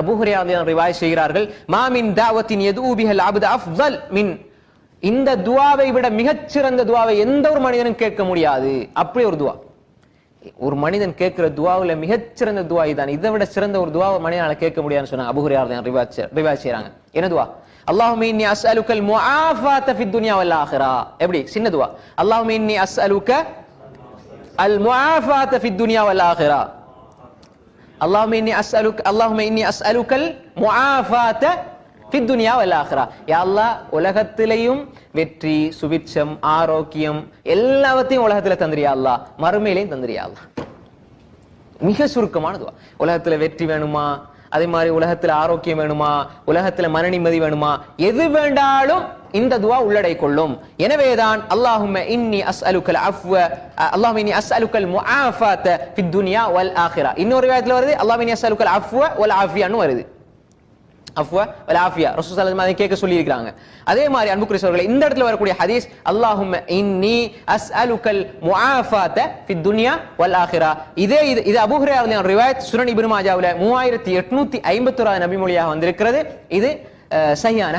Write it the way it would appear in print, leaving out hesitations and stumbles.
Abu Hurairah ரலியல்லாஹு அன்ஹு ரிவாயத் செய்கிறார்கள், மா மின் தாவத்தின் யதுஉ பிஹல் அப்து அஃதல் மின், இந்த துஆவை விட மிகச்சிறந்த துஆவை எந்த ஒரு மனிதனும் கேட்க முடியாது. அப்படி ஒரு துஆ, ஒரு மனிதன் கேட்கிற துஆவுல மிகச்சிறந்த துஆ இதான், இதை விட சிறந்த ஒரு துஆவை மனிதனால கேட்க முடியாதுன்னு சொன்னாங்க அபூ ஹுரைரா ரலியல்லாஹு அன்ஹு ரிவாயத் செய்றாங்க. என்ன துஆ? அல்லாஹும்ம இன்னி அஸ்அலுக்கல் முஆஃபாத ஃபித் துன்யா வல் ஆখিরা. எப்படி? சின்ன துஆ. அல்லாஹும்ம இன்னி அஸ்அலுக அல் முஆஃபாத ஃபித் துன்யா வல் ஆখিরা. அல்லாஹும்ம இன்னி அஸ்அலுக்கல் முஆஃபாத ஃபித் துன்யா வல் ஆখিরা. யா அல்லாஹ், உலகத்திலேயும் வெற்றி, சுபிட்சம், ஆரோக்கியம் எல்லாவற்றையும் உலகத்துல தந்திரியா அல்லாஹ், மறுமையிலையும் தந்திரியா அல்லாஹ். மிக சுருக்கமான துஆ. உலகத்துல வெற்றி வேணுமா, அதே மாதிரி உலகத்துல ஆரோக்கியம் வேணுமா, உலகத்துல மன நிம்மதி வேணுமா, எது வேண்டாலும் இந்த துஆ உள்ளடை கொள்ளும். எனவேதான் அல்லாஹும்ம இன்னி அஸ்அலுக்கல் அஃவ, அல்லாஹும்ம இன்னி அஸ்அலுக்கல் முஆஃபாத ஃபித் துன்யா வல் ஆখিরা. இன்னொரு ரிவாயத்துல வருது அல்லாஹும்ம இன்னி அஸ்அலுக்கல் அஃவ வல் ஆஃபியான்னு வருது. அஃவ வல் ஆஃபியா ரசூல் ஸல்லல்லாஹு அலைஹி வஸல்லம் கேட்க சொல்லி இருக்காங்க. அதே மாதிரி அன்புக்குரியவர்களே, இந்த இடத்துல வரக்கூடிய ஹதீஸ் அல்லாஹும்ம இன்னி அஸ்அலுக்கல் முஆஃபாத ஃபித் துன்யா வல் ஆখিরা, இது அபூ ஹுரைரா ரலியல்லாஹு அன்ஹு ரிவாயத் சுனன் இப்னு மாஜாவுல 3851 நபி மொழியாக வந்திருக்கிறது. இது சஹீஹான